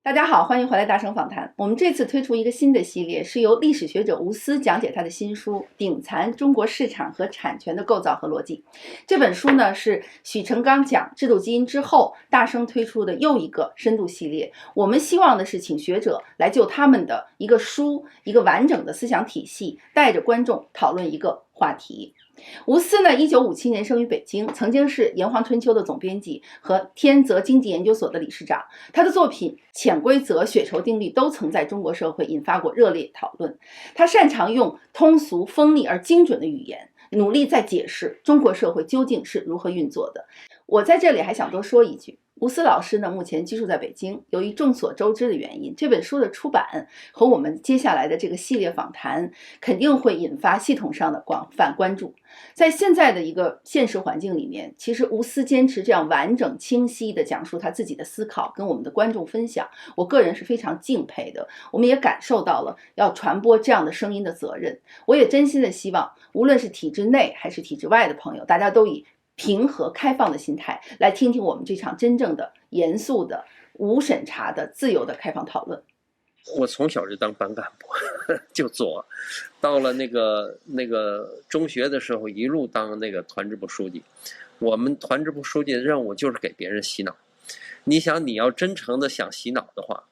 大家好，欢迎回来大声访谈。我们这次推出一个新的系列，是由历史学者吴思讲解他的新书《顶残：中国市场和产权的构造和逻辑》。这本书呢是许成刚讲制度基因之后，大声推出的又一个深度系列。我们希望的是请学者来就他们的一个书、一个完整的思想体系，带着观众讨论一个话题。吴思呢，1957年生于北京，曾经是炎黄春秋的总编辑和天泽经济研究所的理事长。他的作品《潜规则》《血酬定律》都曾在中国社会引发过热烈讨论。他擅长用通俗、锋利而精准的语言，努力在解释中国社会究竟是如何运作的。我在这里还想多说一句，吴思老师呢，目前居住在北京。由于众所周知的原因，这本书的出版和我们接下来的这个系列访谈肯定会引发系统上的广泛关注。在现在的一个现实环境里面，其实吴思坚持这样完整清晰地讲述他自己的思考，跟我们的观众分享，我个人是非常敬佩的。我们也感受到了要传播这样的声音的责任。我也真心的希望，无论是体制内还是体制外的朋友，大家都以平和开放的心态来听听我们这场真正的严肃的无审查的自由的开放讨论。我从小就当班干部就做，到了那个中学的时候一路当那个团支部书记。我们团支部书记的任务就是给别人洗脑。你想你要真诚的想洗脑的话，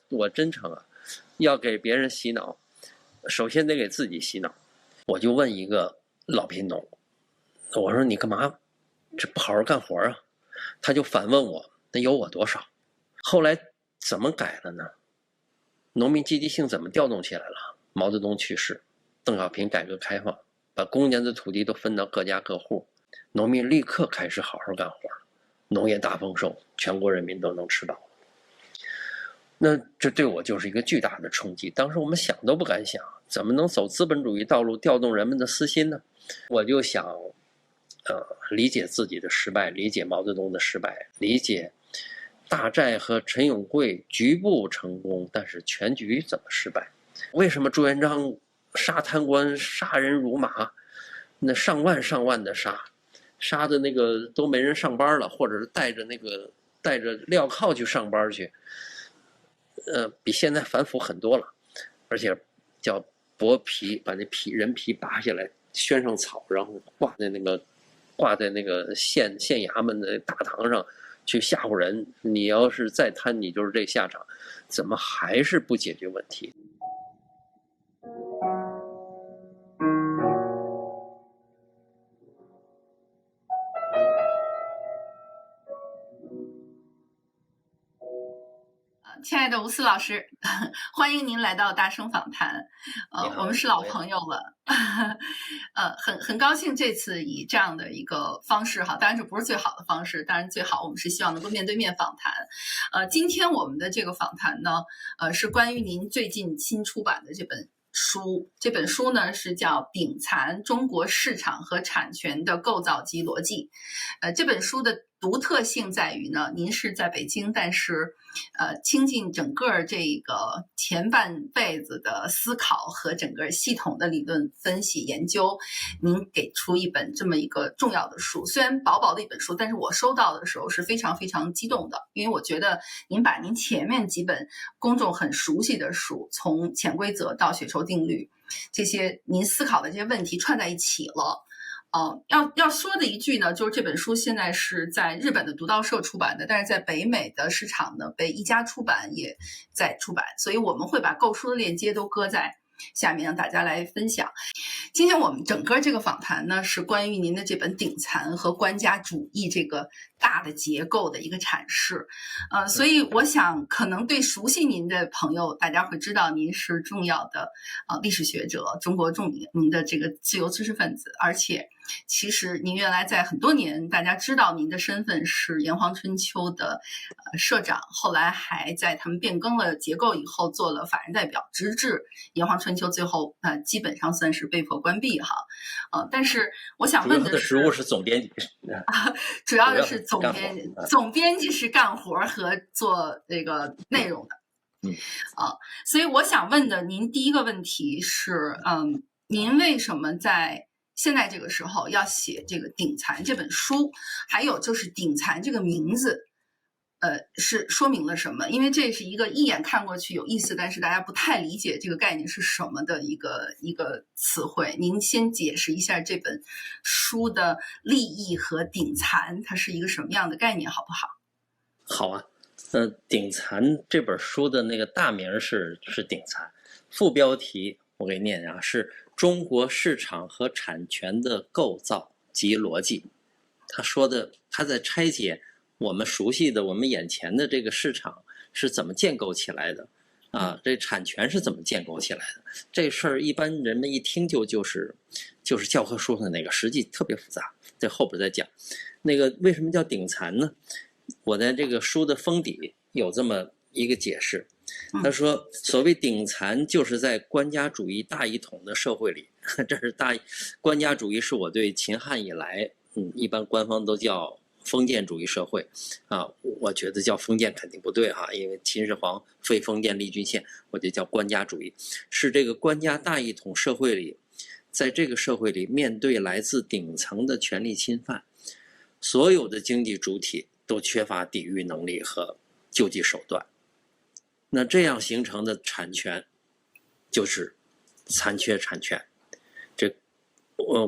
我真诚啊，要给别人洗脑，首先得给自己洗脑。我就问一个老贫农，我说你干嘛这不好好干活啊？他就反问我，那有我多少？后来怎么改了呢？农民积极性怎么调动起来了？毛泽东去世，邓小平改革开放，把公家的土地都分到各家各户，农民立刻开始好好干活，农业大丰收，全国人民都能吃到。那这对我就是一个巨大的冲击。当时我们想都不敢想，怎么能走资本主义道路调动人们的私心呢？我就想理解自己的失败，理解毛泽东的失败，理解大寨和陈永贵局部成功，但是全局怎么失败？为什么朱元璋杀贪官杀人如麻，那上万的杀的那个都没人上班了，或者是带着镣铐去上班去，比现在反腐很多了，而且叫剥皮，把那人皮拔下来，宣上草，然后挂在那个县衙门的大堂上去吓唬人。你要是再贪，你就是这下场。怎么还是不解决问题？亲爱的吴思老师，欢迎您来到大声访谈。我们是老朋友了，很高兴这次以这样的一个方式哈，当然这不是最好的方式，当然最好我们是希望能够面对面访谈。今天我们的这个访谈呢，是关于您最近新出版的这本书。这本书呢是叫《顶残：中国市场和产权的构造及逻辑》。这本书的独特性在于呢，您是在北京，但是倾尽整个这个前半辈子的思考和整个系统的理论分析研究，您给出一本这么一个重要的书。虽然薄薄的一本书，但是我收到的时候是非常非常激动的，因为我觉得您把您前面几本公众很熟悉的书，从潜规则到血酬定律，这些您思考的这些问题串在一起了。要说的一句呢，就是这本书现在是在日本的读道社出版的，但是在北美的市场呢，被一家出版也在出版，所以我们会把购书的链接都搁在下面，让大家来分享。今天我们整个这个访谈呢，是关于您的这本顶残和官家主义这个大的结构的一个阐释。所以我想可能对熟悉您的朋友，大家会知道您是重要的历史学者，中国著名的这个自由知识分子，而且其实您原来在很多年，大家知道您的身份是炎黄春秋的社长，后来还在他们变更了结构以后做了法人代表，直至炎黄春秋最后基本上算是被迫关闭哈。但是我想问的是，主要的职务是总编辑主要的是总编辑是干活和做这个内容的。所以我想问的您第一个问题是，您为什么在现在这个时候要写这个《顶残》这本书？还有就是“顶残”这个名字，是说明了什么？因为这是一个一眼看过去有意思，但是大家不太理解这个概念是什么的一个词汇。您先解释一下这本书的立意和顶残，它是一个什么样的概念，好不好？好啊，顶残这本书的那个大名是顶残，副标题我给念啊，是中国市场和产权的构造及逻辑。他在拆解我们熟悉的我们眼前的这个市场是怎么建构起来的啊，这产权是怎么建构起来的？这事儿一般人们一听就是教科书上的那个，实际特别复杂，在后边再讲。那个为什么叫顶残呢？我在这个书的封底有这么一个解释，他说所谓顶残就是在官家主义大一统的社会里，这是官家主义是我对秦汉以来一般官方都叫封建主义社会啊，我觉得叫封建肯定不对哈，因为秦始皇废封建立郡县，我就叫官家主义，是这个官家大一统社会里，在这个社会里面对来自顶层的权力侵犯，所有的经济主体都缺乏抵御能力和救济手段，那这样形成的产权就是残缺产权，这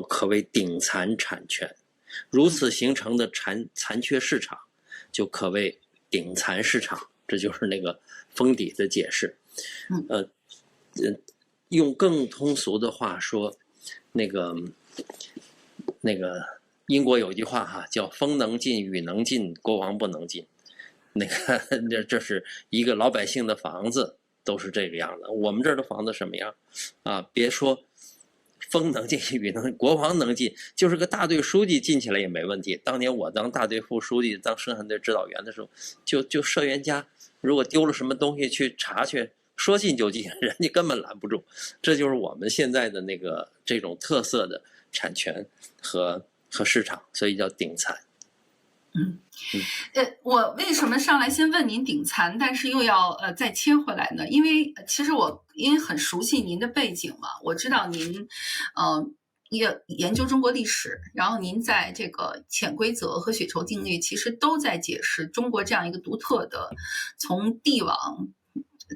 可谓顶残产权。如此形成的残缺市场就可谓顶残市场，这就是那个封底的解释。用更通俗的话说，那个英国有句话哈，叫风能进雨能进，国王不能进。那个这是一个老百姓的房子都是这个样的，我们这儿的房子什么样啊？别说风能进雨能，国王能进，就是个大队书记进起来也没问题。当年我当大队副书记，当生产队指导员的时候，就社员家如果丢了什么东西去查去，说进就进，人家根本拦不住。这就是我们现在的那个这种特色的产权和市场，所以叫顶残。我为什么上来先问您顶残，但是又要再切回来呢？因为其实因为很熟悉您的背景嘛，我知道您也研究中国历史，然后您在这个潜规则和血酬定律其实都在解释中国这样一个独特的从帝王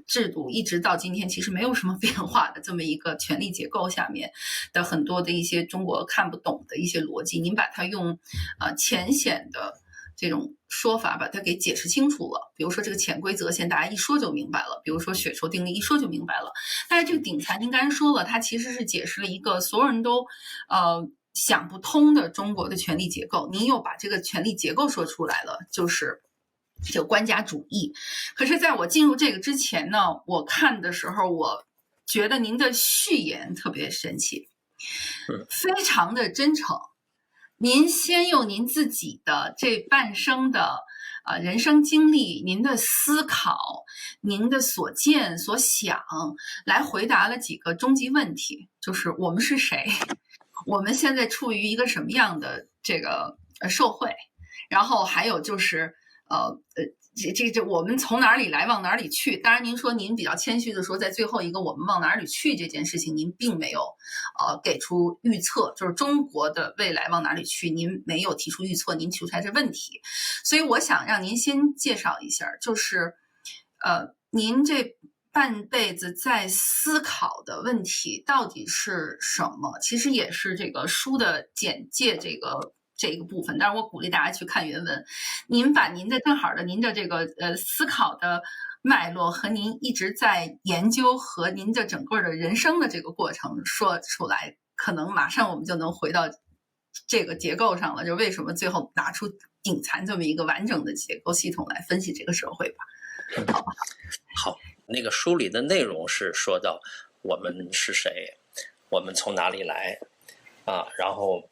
制度一直到今天其实没有什么变化的这么一个权力结构下面的很多的一些中国看不懂的一些逻辑，您把它用浅显的这种说法把它给解释清楚了。比如说这个潜规则，现在大家一说就明白了，比如说血酬定律一说就明白了。但是这个顶残您刚才说了，它其实是解释了一个所有人都想不通的中国的权力结构，您又把这个权力结构说出来了，就是这个官家主义。可是在我进入这个之前呢，我看的时候我觉得您的序言特别神奇，非常的真诚。您先用您自己的这半生的人生经历，您的思考，您的所见所想，来回答了几个终极问题，就是我们是谁，我们现在处于一个什么样的这个社会，然后还有就是这我们从哪里来往哪里去。当然您说您比较谦虚的说，在最后一个我们往哪里去这件事情您并没有给出预测，就是中国的未来往哪里去您没有提出预测，您提出来这问题。所以我想让您先介绍一下，就是您这半辈子在思考的问题到底是什么，其实也是这个书的简介这个部分，但是我鼓励大家去看原文。您把您的正好的您的这个思考的脉络和您一直在研究和您的整个的人生的这个过程说出来，可能马上我们就能回到这个结构上了，就为什么最后拿出顶残这么一个完整的结构系统来分析这个社会吧。好吧，好，那个书里的内容是说到我们是谁，我们从哪里来啊，然后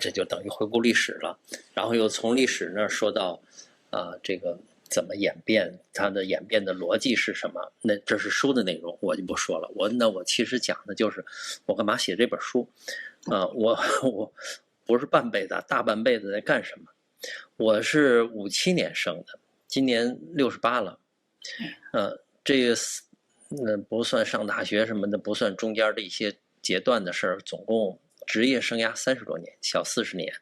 这就等于回顾历史了，然后又从历史那儿说到这个怎么演变，它的演变的逻辑是什么，那这是书的内容，我就不说了。我其实讲的就是我干嘛写这本书我不是半辈子大半辈子在干什么。我是57年生的，今年68了，这个不算上大学什么的，不算中间的一些阶段的事儿，总共职业生涯30多年，小40年。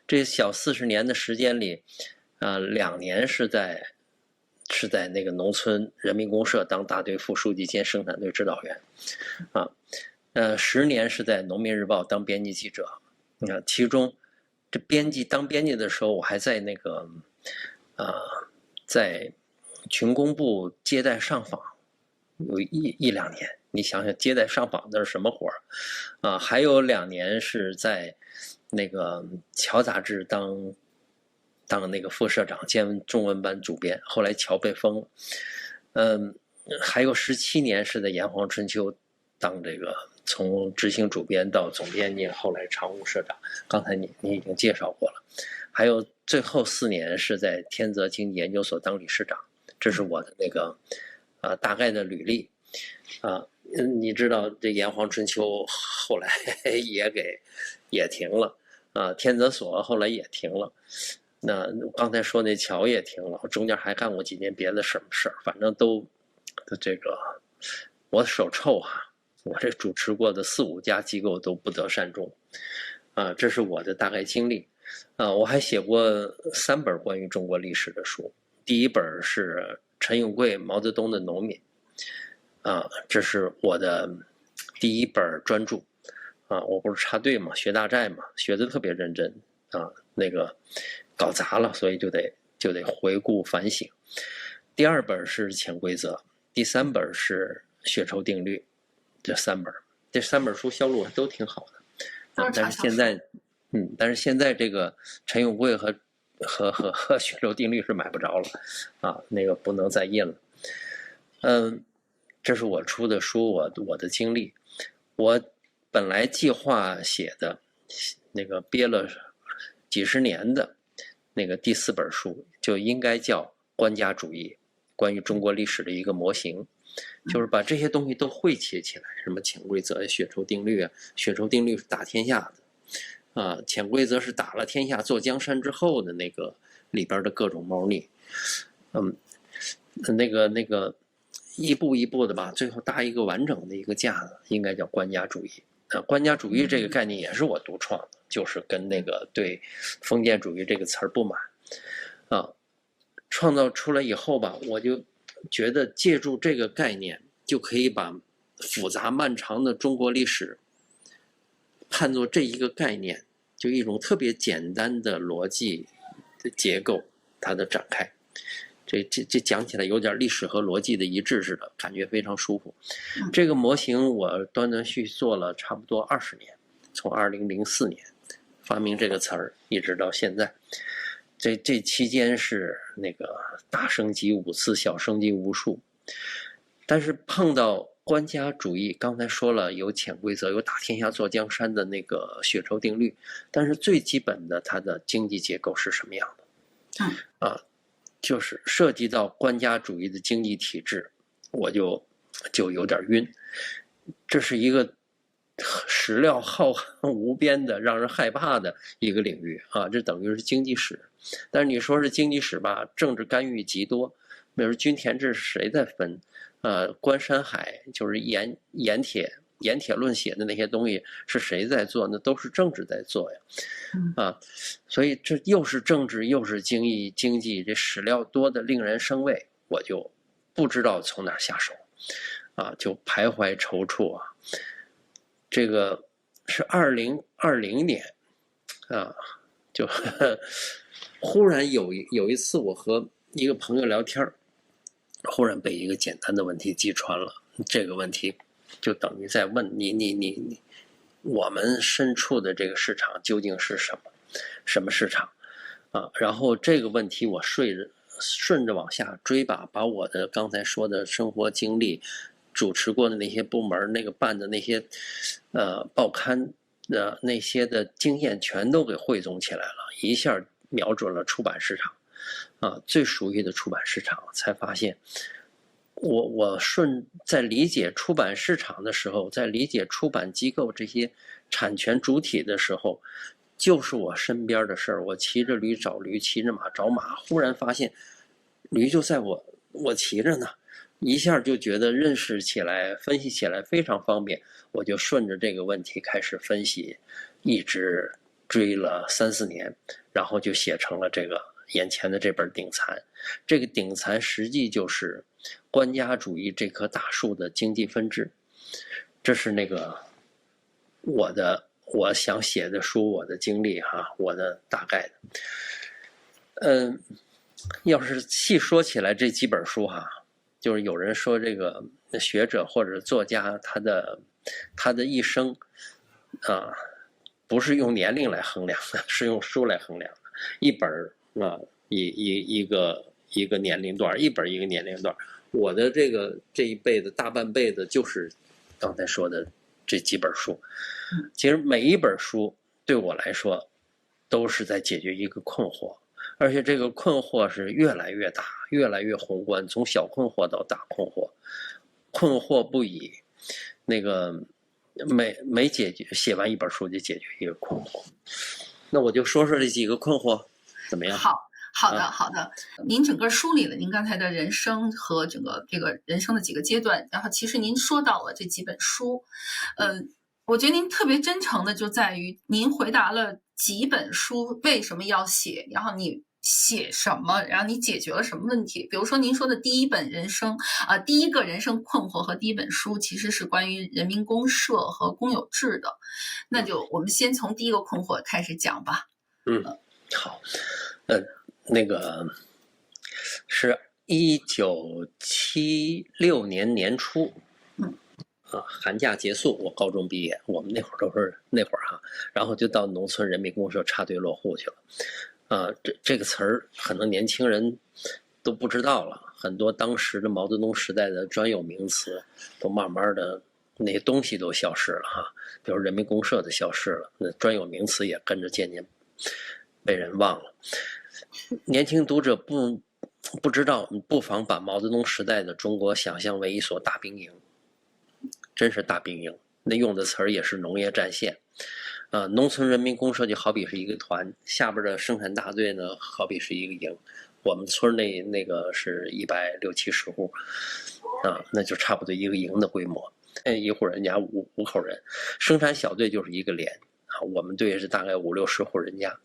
这小40年的时间里，2年是在是在那个农村人民公社当大队副书记兼生产队指导员，啊，10年是在农民日报当编辑记者，其中这当编辑的时候，我还在那个在群工部接待上访，有一两年，你想想接待上访那是什么活儿还有2年是在那个侨杂志当那个副社长兼中文版主编，后来侨被封了。还有17年是在炎黄春秋当这个从执行主编到总编辑，后来常务社长。刚才你已经介绍过了。还有最后4年是在天泽经济研究所当理事长，这是我的那个大概的履历你知道这炎黄春秋后来也停了天泽所后来也停了。那刚才说那侨也停了，中间还干过几年别的什么事儿，反正都这个我手臭我这主持过的4、5家机构都不得善终这是我的大概经历我还写过3本关于中国历史的书，第一本是陈永贵毛泽东的农民这是我的第一本专著我不是插队嘛，学大寨嘛，学的特别认真那个搞砸了，所以就得回顾反省。第2本是潜规则，第3本是血酬定律，这3本书销路都挺好的但是现在这个陈永贵和血酬定律是买不着了那个不能再印了。这是我出的书，我的经历。我本来计划写的那个憋了几十年的那个第4本书就应该叫官家主义，关于中国历史的一个模型，就是把这些东西都汇齐起来，什么潜规则、血酬定律血酬定律是打天下的潜规则是打了天下坐江山之后的那个里边的各种猫腻那个一步一步的吧，最后搭一个完整的一个架子，应该叫官家主义官家主义这个概念也是我独创的，就是跟那个对封建主义这个词儿不满创造出来以后吧，我就觉得借助这个概念就可以把复杂漫长的中国历史看作这一个概念，就一种特别简单的逻辑的结构，它的展开这讲起来有点历史和逻辑的一致似的，感觉非常舒服。这个模型我断断续续做了差不多20年，从2004年发明这个词儿，一直到现在。这期间是那个大升级5次，小升级无数。但是碰到官家主义，刚才说了有潜规则，有打天下坐江山的那个血酬定律，但是最基本的它的经济结构是什么样的？就是涉及到官家主义的经济体制，我就有点晕。这是一个史料浩瀚无边的、让人害怕的一个领域这等于是经济史。但是你说是经济史吧，政治干预极多。比如均田制是谁在分？关山海就是盐铁论写的那些东西是谁在做？那都是政治在做呀。所以这又是政治又是经济，这史料多的令人生畏，我就不知道从哪下手就徘徊踌躇这个是2020年就忽然有一次我和一个朋友聊天，忽然被一个简单的问题击穿了。这个问题就等于在问你我们身处的这个市场究竟是什么市场然后这个问题我顺着往下追吧，把我的刚才说的生活经历，主持过的那些部门，那个办的那些报刊那些的经验全都给汇总起来了，一下瞄准了出版市场最熟悉的出版市场，才发现我在理解出版市场的时候，在理解出版机构这些产权主体的时候，就是我身边的事儿。我骑着驴找驴，骑着马找马，忽然发现驴就在我骑着呢，一下就觉得认识起来、分析起来非常方便。我就顺着这个问题开始分析，一直追了3、4年，然后就写成了这个眼前的这本顶残。这个顶残实际就是官家主义这棵大树的经济分支。这是那个我想写的书，我的经历哈，我的大概的。要是细说起来这几本书哈，就是有人说这个学者或者作家他的一生啊，不是用年龄来衡量的，是用书来衡量的。一本啊，一个年龄段，一个年龄段。我的这一辈子大半辈子就是刚才说的这几本书。其实每一本书对我来说都是在解决一个困惑，而且这个困惑是越来越大，越来越宏观，从小困惑到大困惑，困惑不已。那个每解决，写完一本书就解决一个困惑。那我就说说这几个困惑怎么样？好的。您整个梳理了您刚才的人生和整个这个人生的几个阶段，然后其实您说到了这几本书，我觉得您特别真诚的就在于您回答了几本书为什么要写，然后你写什么，然后你解决了什么问题。比如说您说的第一个人生困惑和第一本书其实是关于人民公社和公有制的，那就我们先从第一个困惑开始讲吧。好。那个是1976年年初，寒假结束，我高中毕业，我们那会儿都是那会儿哈，然后就到农村人民公社插队落户去了。这个词儿可能年轻人都不知道了，很多当时的毛泽东时代的专有名词都慢慢的那些东西都消失了哈，比如人民公社的消失了，那专有名词也跟着渐渐被人忘了。年轻读者不知道，不妨把毛泽东时代的中国想象为一所大兵营，真是大兵营。那用的词儿也是农业战线。农村人民公社就好比是一个团，下边的生产大队呢，好比是一个营。我们村那个是160-170户，那就差不多一个营的规模。一户人家五口人，生产小队就是一个连。我们队是大概50-60户人家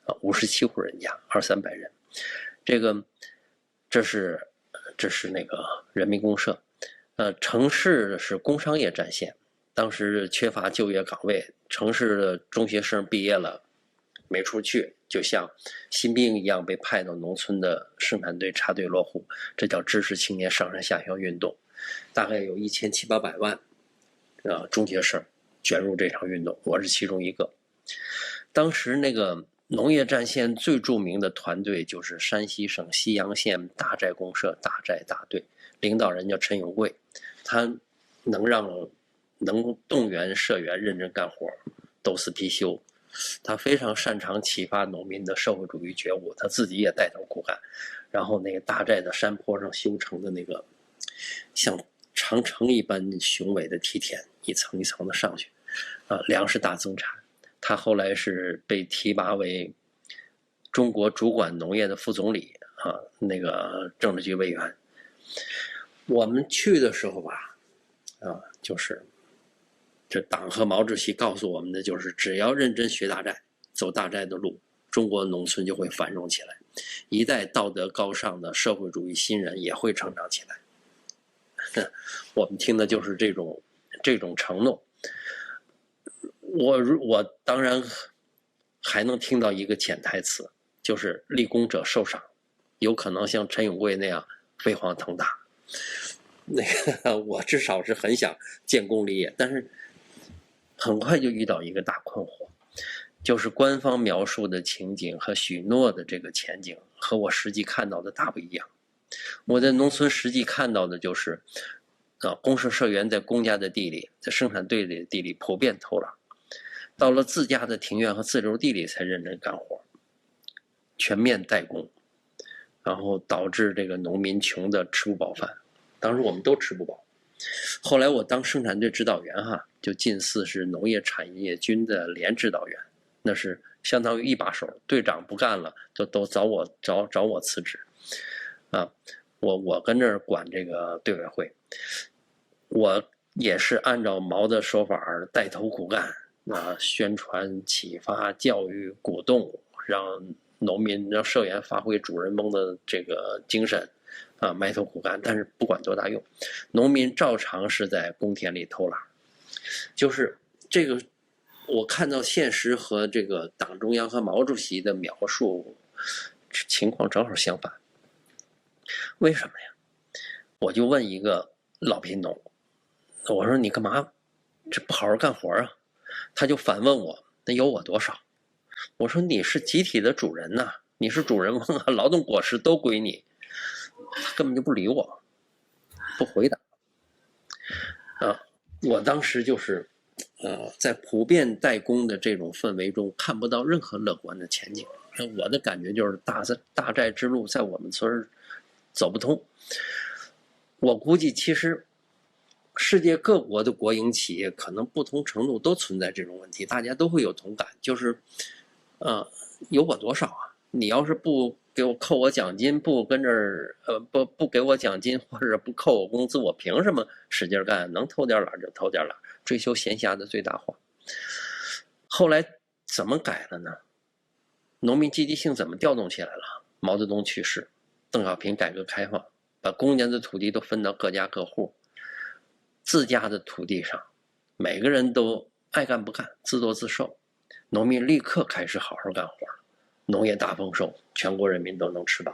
，57户人家，200-300人。这是那个人民公社。城市是工商业战线，当时缺乏就业岗位，城市的中学生毕业了没处去，就像新兵一样被派到农村的生产队插队落户，这叫知识青年上山下乡运动。大概有1700-800万中学生卷入这场运动，我是其中一个。当时那个农业战线最著名的团队就是山西省西阳县大寨公社大寨大队，领导人叫陈永贵，他能动员社员认真干活，斗私批修，他非常擅长启发农民的社会主义觉悟，他自己也带头苦干。然后那个大寨的山坡上修成的那个像长城一般雄伟的梯田，一层一层的上去，粮食大增产。他后来是被提拔为中国主管农业的副总理那个政治局委员。我们去的时候吧，就是这党和毛主席告诉我们的就是，只要认真学大寨，走大寨的路，中国农村就会繁荣起来，一代道德高尚的社会主义新人也会成长起来。我们听的就是这种承诺。我当然还能听到一个潜台词，就是立功者受赏，有可能像陈永贵那样飞黄腾达。那个我至少是很想建功立业，但是很快就遇到一个大困惑，就是官方描述的情景和许诺的这个前景和我实际看到的大不一样。我在农村实际看到的就是公社社员在公家的地里，在生产队里的地里普遍偷懒，到了自家的庭院和自留地里才认真干活，全面代工，然后导致这个农民穷的吃不饱饭。当时我们都吃不饱。后来我当生产队指导员就近似是农业产业军的连指导员，那是相当于一把手，队长不干了就都找我辞职我跟这儿管这个队委会。我也是按照毛的说法带头苦干宣传启发教育鼓动，让农民让社员发挥主人翁的这个精神，埋头苦干，但是不管多大用，农民照常是在公田里偷懒。就是这个，我看到现实和这个党中央和毛主席的描述情况正好相反。为什么呀？我就问一个老贫农，我说你干嘛这不好好干活啊？他就反问我，那有我多少？我说你是集体的主人呐，你是主人翁啊，劳动果实都归你。他根本就不理我，不回答。我当时就是在普遍代工的这种氛围中，看不到任何乐观的前景。我的感觉就是大寨之路在我们村走不通。我估计其实世界各国的国营企业可能不同程度都存在这种问题，大家都会有同感，就是有我多少啊？你要是不给我扣我奖金，不跟这儿不给我奖金，或者不扣我工资，我凭什么使劲干？能偷点懒就偷点懒，追求闲暇的最大化。后来怎么改了呢？农民积极性怎么调动起来了？毛泽东去世，邓小平改革开放，把公家的土地都分到各家各户，自家的土地上，每个人都爱干不干，自作自受，农民立刻开始好好干活，农业大丰收，全国人民都能吃饱。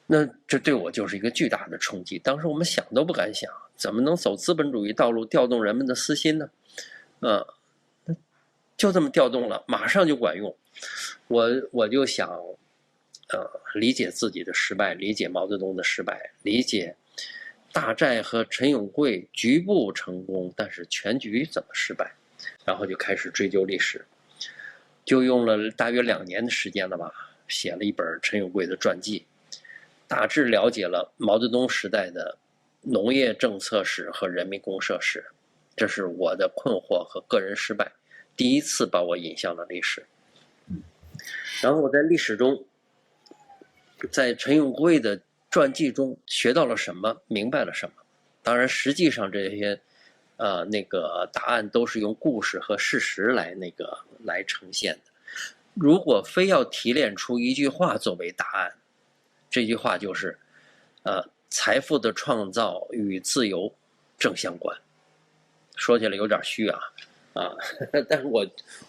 那这对我就是一个巨大的冲击。当时我们想都不敢想，怎么能走资本主义道路调动人们的私心呢？就这么调动了，马上就管用。我就想，理解自己的失败，理解毛泽东的失败，理解大寨和陈永贵局部成功，但是全局怎么失败，然后就开始追究历史，就用了大约2年的时间了吧，写了一本陈永贵的传记，大致了解了毛泽东时代的农业政策史和人民公社史。这是我的困惑和个人失败，第一次把我引向了历史。然后我在历史中，在陈永贵的传记中学到了什么，明白了什么。当然实际上这些那个答案都是用故事和事实来呈现的。如果非要提炼出一句话作为答案，这句话就是财富的创造与自由正相关。说起来有点虚但是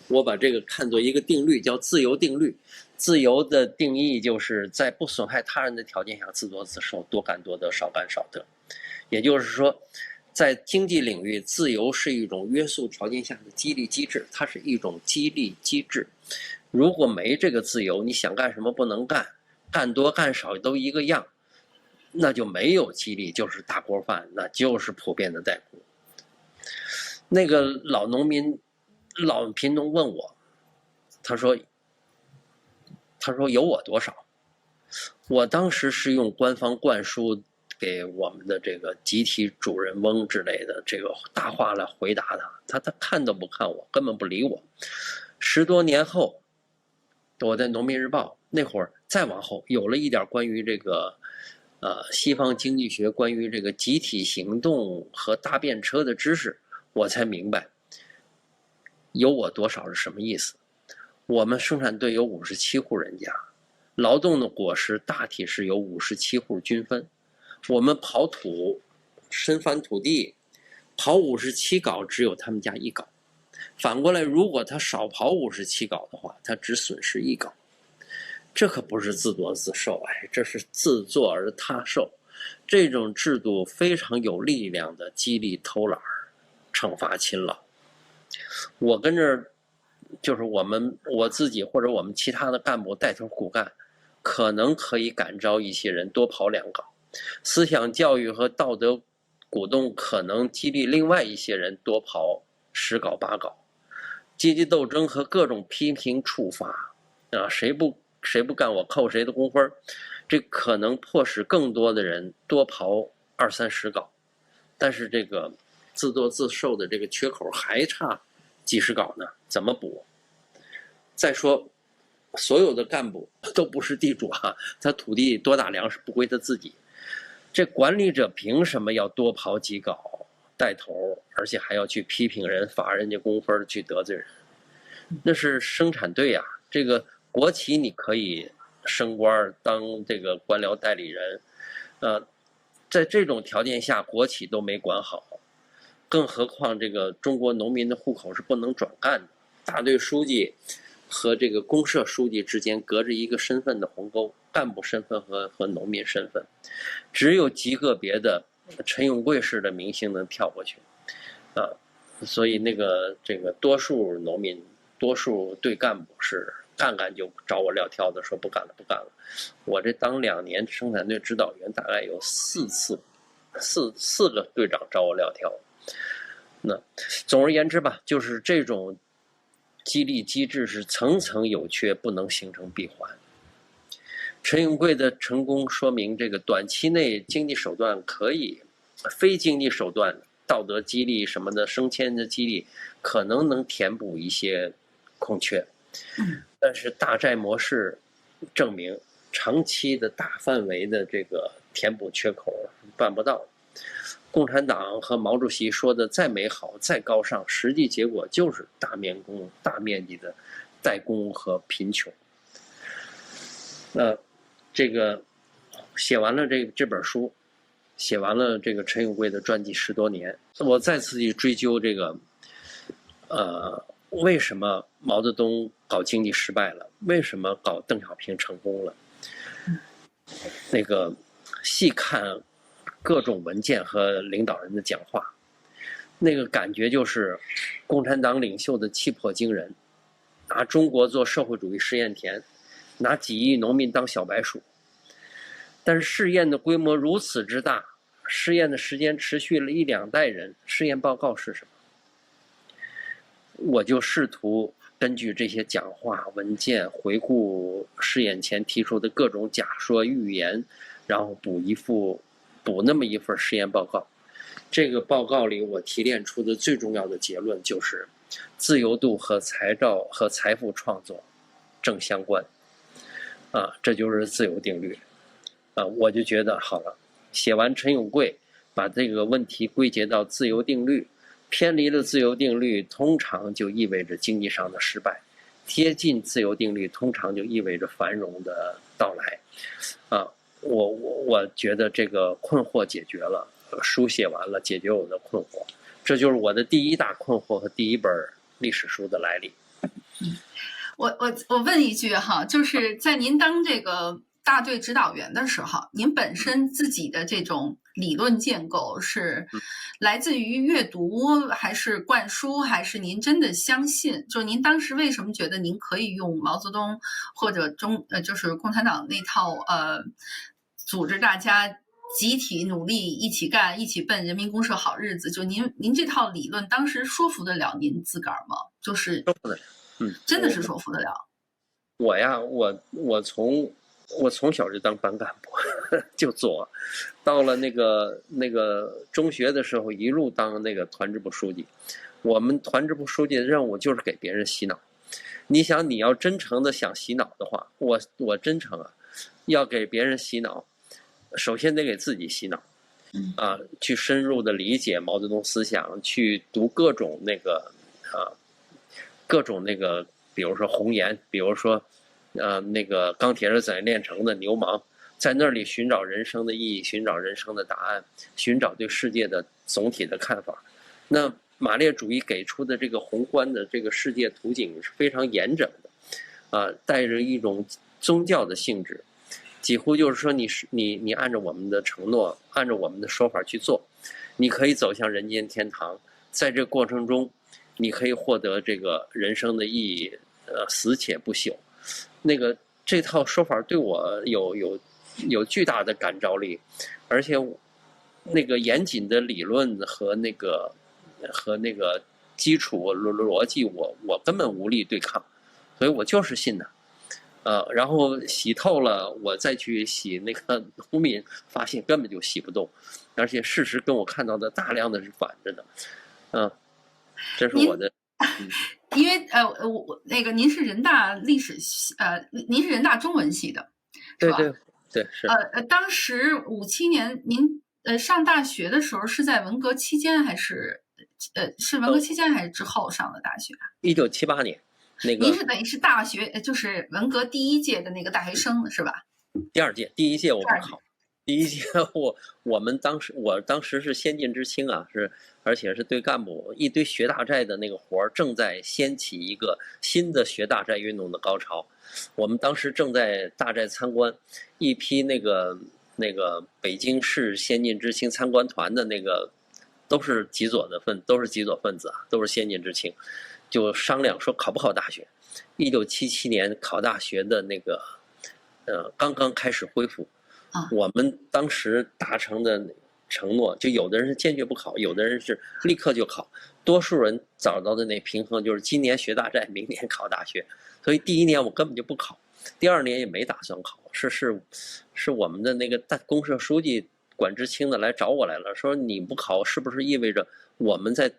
我把这个看作一个定律，叫自由定律。自由的定义就是在不损害他人的条件下自作自受，多干多得，少干少得。也就是说，在经济领域，自由是一种约束条件下的激励机制，它是一种激励机制。如果没这个自由，你想干什么不能干，干多干少都一个样，那就没有激励，就是大锅饭，那就是普遍的代工。那个老贫农问我，他说有我多少？我当时是用官方灌输给我们的这个集体主人翁之类的这个大话来回答他看都不看我，根本不理我。10多年后，我在农民日报那会儿，再往后有了一点关于这个西方经济学关于这个集体行动和搭便车的知识，我才明白有我多少是什么意思。我们生产队有57户人家，劳动的果实大体是由57户均分。我们刨土深翻土地，刨57镐只有他们家1镐。反过来，如果他少刨57镐的话，他只损失1镐。这可不是自作自受，这是自作而他受。这种制度非常有力量的激励偷懒，惩罚勤劳。我跟这儿就是我自己或者我们其他的干部带头苦干，可能可以感召一些人多刨2镐。思想教育和道德鼓动可能激励另外一些人多刨10镐8镐。阶级斗争和各种批评处罚谁不干我扣谁的工分，这可能迫使更多的人多刨20-30镐。但是这个自作自受的这个缺口还差几十镐呢，怎么补？再说所有的干部都不是地主他土地多大粮食不归他自己，这管理者凭什么要多刨几镐带头，而且还要去批评人，罚人家工分，去得罪人？那是生产队这个国企你可以升官当这个官僚代理人，在这种条件下，国企都没管好，更何况这个中国农民的户口是不能转干的，大队书记和这个公社书记之间隔着一个身份的鸿沟，干部身份和农民身份，只有极个别的陈永贵式的明星能跳过去，所以这个多数农民、多数队干部是干就找我撂挑子，说不干了不干了。我这当2年生产队指导员，大概有4个队长找我撂挑。那总而言之吧，就是这种激励机制是层层有缺，不能形成闭环。陈永贵的成功说明，这个短期内经济手段可以，非经济手段道德激励什么的升迁的激励可能能填补一些空缺，但是大债模式证明长期的大范围的这个填补缺口办不到。共产党和毛主席说的再美好再高尚，实际结果就是大面积的代工和贫穷。这个写完了这本书，写完了这个陈永贵的传记10多年，我再次去追究这个为什么毛泽东搞经济失败了，为什么搞邓小平成功了。细看各种文件和领导人的讲话，那个感觉就是共产党领袖的气魄惊人，拿中国做社会主义试验田，拿几亿农民当小白鼠。但是试验的规模如此之大，试验的时间持续了1、2代人，试验报告是什么？我就试图根据这些讲话文件，回顾试验前提出的各种假说预言，然后补那么一份试验报告。这个报告里我提炼出的最重要的结论就是，自由度和财富创造正相关。这就是自由定律。我就觉得好了，写完陈永贵，把这个问题归结到自由定律，偏离了自由定律，通常就意味着经济上的失败；接近自由定律，通常就意味着繁荣的到来。我觉得这个困惑解决了，书写完了，解决我的困惑，这就是我的第一大困惑和第一本历史书的来历。我问一句哈，就是在您当这个大队指导员的时候，您本身自己的这种理论建构是来自于阅读，还是灌输，还是您真的相信？就您当时为什么觉得您可以用毛泽东或者就是共产党那套组织大家集体努力一起干，一起奔人民公社好日子？就您这套理论当时说服得了您自个儿吗？就是说服得了，真的是说服得了。我从小就当班干部就做，到了那个中学的时候，一路当那个团支部书记。我们团支部书记的任务就是给别人洗脑。你想，你要真诚的想洗脑的话，我真诚啊，要给别人洗脑，首先得给自己洗脑，去深入的理解毛泽东思想，去读各种比如说红岩，比如说钢铁是怎样炼成的，牛虻，在那里寻找人生的意义，寻找人生的答案，寻找对世界的总体的看法。那马列主义给出的这个宏观的这个世界图景是非常严整的，带着一种宗教的性质，几乎就是说你按照我们的承诺，按照我们的说法去做，你可以走向人间天堂。在这个过程中，你可以获得这个人生的意义，死且不朽。这套说法对我有巨大的感召力，而且那个严谨的理论和那个基础逻辑，我根本无力对抗，所以我就是信的。然后洗透了，我再去洗那个农民，发现根本就洗不动，而且事实跟我看到的大量的是反着的。这是我的。因为您是人大历史系，您是人大中文系的，是吧？对是。当时57年您上大学的时候是在文革期间还是是文革期间还是之后上的大学？ 1978年。那个您是等于是大学，就是文革第一届的那个大学生是吧？第二届，第一届我不第二届考，第一届我当时是先进之青啊，而且是对干部一堆学大寨的那个活儿正在掀起一个新的学大寨运动的高潮。我们当时正在大寨参观，一批那个北京市先进之青参观团的那个都是极左分子啊，都是先进之青，就商量说考不考大学。1977年考大学的那个刚刚开始恢复，我们当时达成的承诺，就有的人是坚决不考，有的人是立刻就考，多数人找到的那平衡就是今年学大寨，明年考大学。所以第一年我根本就不考，第二年也没打算考，是我们的那个公社书记管知青的来找我来了，说你不考是不是意味着我们在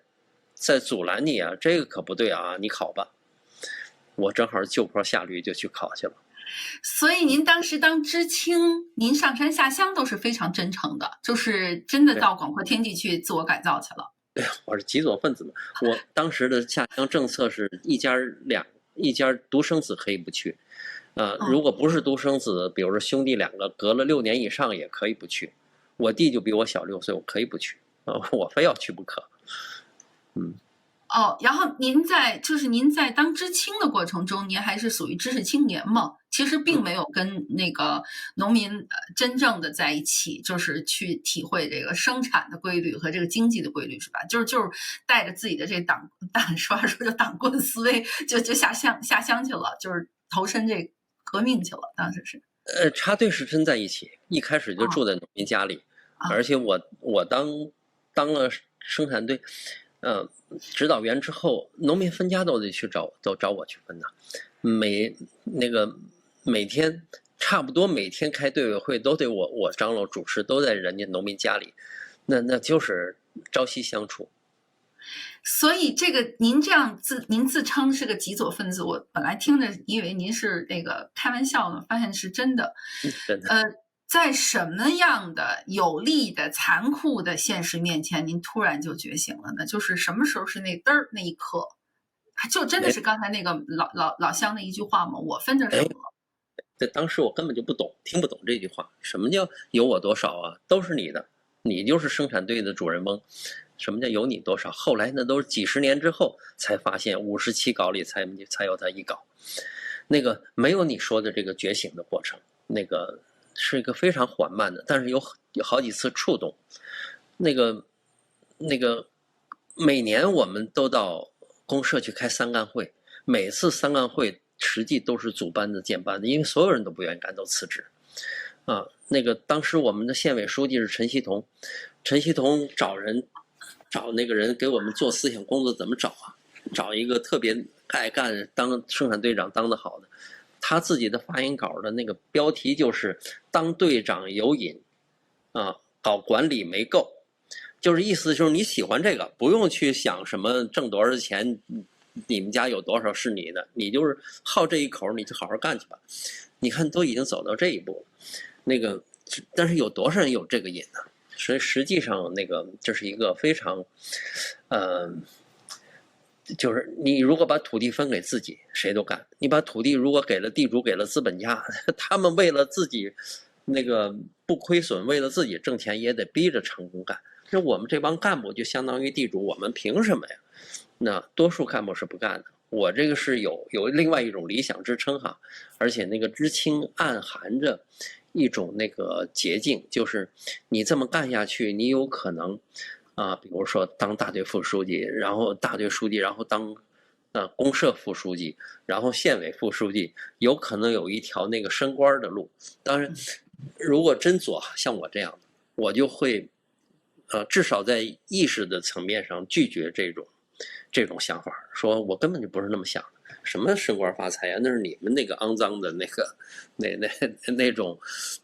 阻拦你啊？这个可不对啊，你考吧。我正好就坡下驴就去考去了。所以您当时当知青，您上山下乡都是非常真诚的，就是真的到广阔天地去自我改造去了。对，我是极左分子嘛。我当时的下乡政策是一家独生子可以不去，如果不是独生子，比如说兄弟两个隔了6年以上也可以不去。我弟就比我小6岁，我可以不去我非要去不可。然后您在当知青的过程中，您还是属于知识青年嘛？其实并没有跟那个农民真正的在一起，就是去体会这个生产的规律和这个经济的规律，是吧？就是带着自己的这实话说就党棍思维，就下乡去了，就是投身这革命去了。当时是插队是真在一起，一开始就住在农民家里，而且我当了生产队指导员之后，农民分家都找我去分的。每天差不多每天开队委会都得我张罗主持，都在人家农民家里，那就是朝夕相处。所以这个您自称是个极左分子，我本来听着以为您是那个开玩笑呢，发现是真的。真的。在什么样的有力的残酷的现实面前，您突然就觉醒了呢？就是什么时候是那嘚儿那一刻，就真的是刚才那个老乡的一句话吗？我分着什么？在当时我根本就不懂，听不懂这句话。什么叫有我多少啊？都是你的，你就是生产队的主人翁。什么叫有你多少？后来那都是几十年之后才发现，57稿里才有他一稿。那个没有你说的这个觉醒的过程，那个是一个非常缓慢的，但是有好几次触动。那个每年我们都到公社去开三干会，每次三干会实际都是组班的减班的，因为所有人都不愿意干，都辞职。当时我们的县委书记是陈锡同，陈锡同找那个人给我们做思想工作，怎么找啊？找一个特别爱干当生产队长当得好的，他自己的发言稿的那个标题就是当队长有瘾搞管理没够，就是意思就是你喜欢这个，不用去想什么挣多少钱，你们家有多少是你的，你就是好这一口，你就好好干去吧。你看都已经走到这一步了，但是有多少人有这个瘾呢？所以实际上这是一个非常就是你如果把土地分给自己，谁都干；你把土地如果给了地主，给了资本家，他们为了自己不亏损，为了自己挣钱，也得逼着成功干。那我们这帮干部就相当于地主，我们凭什么呀？那多数干部是不干的。我这个是有另外一种理想支撑哈，而且那个知青暗含着一种那个捷径，就是你这么干下去，你有可能比如说当大队副书记，然后大队书记，然后当公社副书记，然后县委副书记，有可能有一条那个升官的路。当然，如果真左像我这样的，我就会至少在意识的层面上拒绝这种想法，说我根本就不是那么想的。什么升官发财啊，那是你们那个肮脏的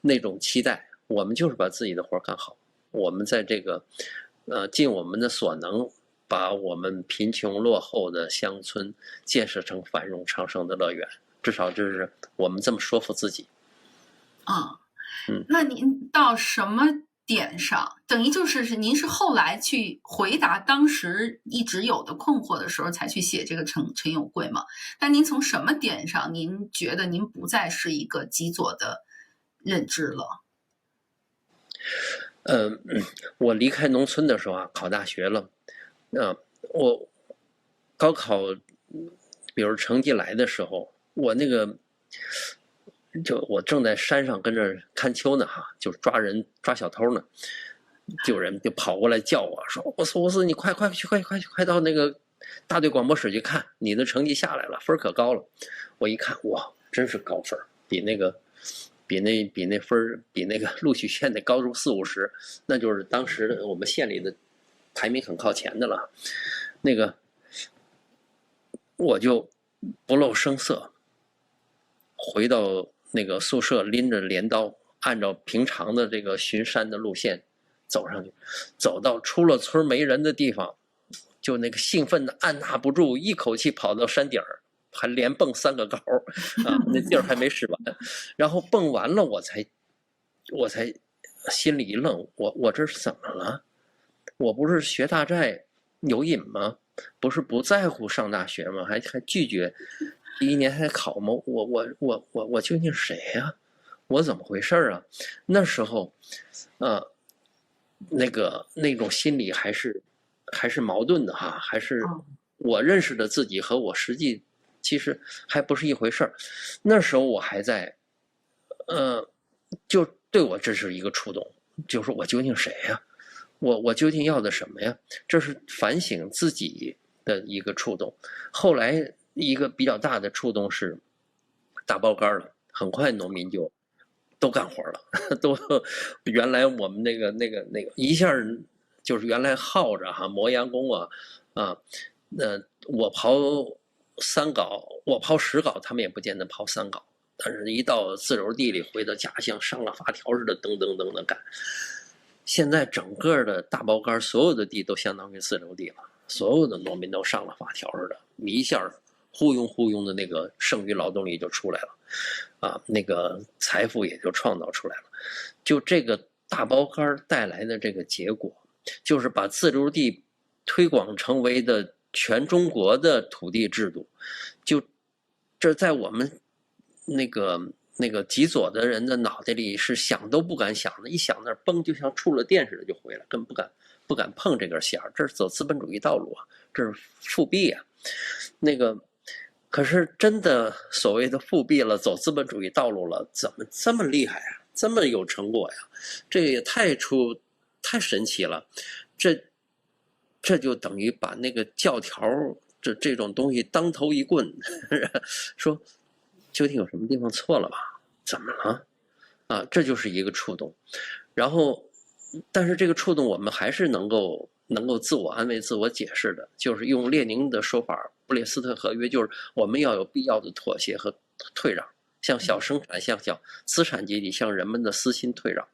那种期待。我们就是把自己的活干好，我们在这个尽我们的所能，把我们贫穷落后的乡村建设成繁荣昌盛的乐园。至少就是我们这么说服自己。那您到什么点上，等于就是您是后来去回答当时一直有的困惑的时候，才去写这个陈友贵嘛？但您从什么点上，您觉得您不再是一个极左的认知了？我离开农村的时候啊，考大学了，我高考，比如成绩来的时候，我那个就我正在山上跟着看秋呢哈，就抓人抓小偷呢，就有人就跑过来叫我说：“我说你快到那个大队广播室去看，你的成绩下来了，分可高了。”我一看，哇，真是高分，比那分比那个录取线得高出40-50，那就是当时我们县里的排名很靠前的了。那个我就不露声色，回到那个宿舍，拎着镰刀，按照平常的这个巡山的路线走上去，走到出了村没人的地方，就那个兴奋的按捺不住，一口气跑到山顶儿，还连蹦3个高啊，那地儿还没使完，然后蹦完了，我才心里一愣，我这是怎么了？我不是学大寨有瘾吗？不是不在乎上大学吗？还拒绝第1年还考吗？我究竟是谁呀？我怎么回事啊？那时候，那种心理还是矛盾的哈，还是我认识的自己和我实际其实还不是一回事儿。那时候我还在，就对我这是一个触动，就是我究竟谁呀？我究竟要的什么呀？这是反省自己的一个触动。后来一个比较大的触动是大包干了，很快农民就都干活了，都原来我们那个一下就是原来耗着哈磨洋工我刨3镐，我刨10镐，他们也不见得刨3镐，但是一到自留地里，回到家乡上了发条似的，噔噔噔的干。现在整个的大包干，所有的地都相当于自留地了，所有的农民都上了发条似的，一下呼拥的那个剩余劳动力就出来了，那个财富也就创造出来了。就这个大包干带来的这个结果，就是把自留地推广成为的全中国的土地制度，就这在我们那个极左的人的脑袋里是想都不敢想的，一想那崩就像触了电似的就回来，根本不敢碰这根弦，这是走资本主义道路啊，这是复辟啊。那个可是真的所谓的复辟了，走资本主义道路了，怎么这么厉害啊，这么有成果呀？这个也太神奇了，这就等于把那个教条这种东西当头一棍，说究竟有什么地方错了吧？怎么了？这就是一个触动。然后，但是这个触动我们还是能够自我安慰、自我解释的，就是用列宁的说法，布列斯特合约，就是我们要有必要的妥协和退让，向小生产、向小资产阶级、向人们的私心退让。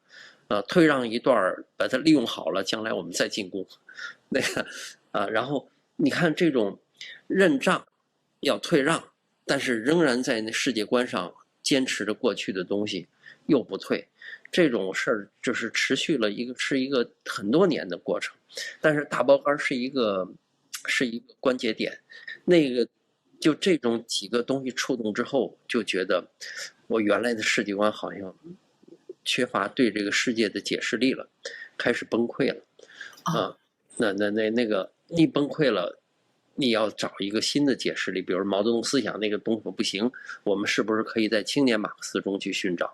退让一段，把它利用好了，将来我们再进攻。那个然后你看这种认账要退让，但是仍然在那世界观上坚持着过去的东西，又不退，这种事儿就是持续了是一个很多年的过程。但是大包干是一个关节点，那个就这种几个东西触动之后，就觉得我原来的世界观好像缺乏对这个世界的解释力了，开始崩溃了那个你崩溃了，你要找一个新的解释力，比如毛泽东思想那个东西不行，我们是不是可以在青年马克思中去寻找？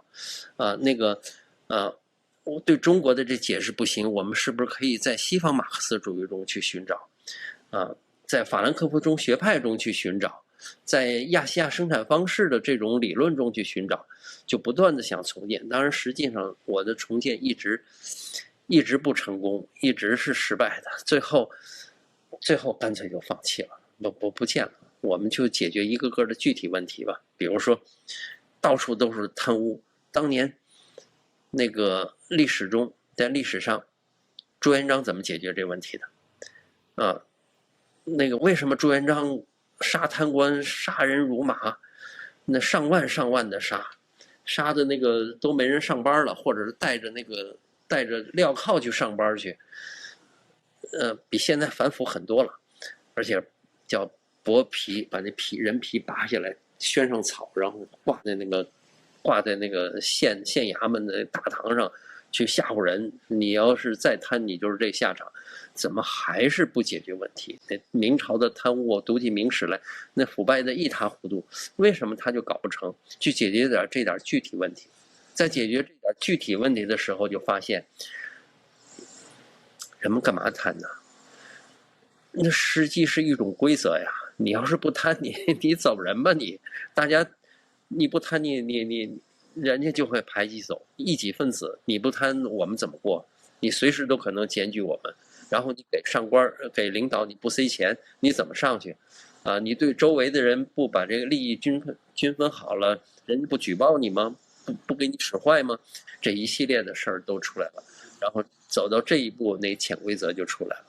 对中国的这解释不行，我们是不是可以在西方马克思主义中去寻找？在法兰克福中学派中去寻找，在亚细亚生产方式的这种理论中去寻找，就不断的想重建。当然，实际上我的重建一直不成功，一直是失败的。最后干脆就放弃了，不见了。我们就解决一个个的具体问题吧。比如说，到处都是贪污。当年那个历史中，在历史上，朱元璋怎么解决这问题的？那个为什么朱元璋杀贪官杀人如麻，那上万的杀的那个都没人上班了，或者是带着那个带着镣铐去上班去，比现在繁复很多了，而且叫剥皮，把那人皮拔下来，宣上草，然后挂在那个县衙门的大堂上去吓唬人。你要是再贪，你就是这下场。怎么还是不解决问题？那明朝的贪污，我读起明史来，那腐败的一塌糊涂，为什么他就搞不成？去解决这点具体问题，在解决这点具体问题的时候，就发现人们干嘛贪呢？那实际是一种规则呀。你要是不贪，你走人吧你，大家你不贪你人家就会排挤走异己分子。你不贪，我们怎么过？你随时都可能检举我们。然后你给上官给领导你不塞钱，你怎么上去？你对周围的人不把这个利益均分好了，人家不举报你吗？不给你使坏吗？这一系列的事儿都出来了，然后走到这一步，那潜规则就出来了。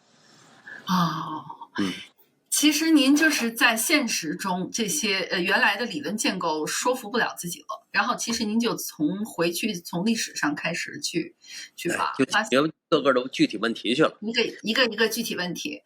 其实您就是在现实中这些原来的理论建构说服不了自己了，然后其实您就回去从历史上开始去把就解决各个的具体问题去了，一个具体问题。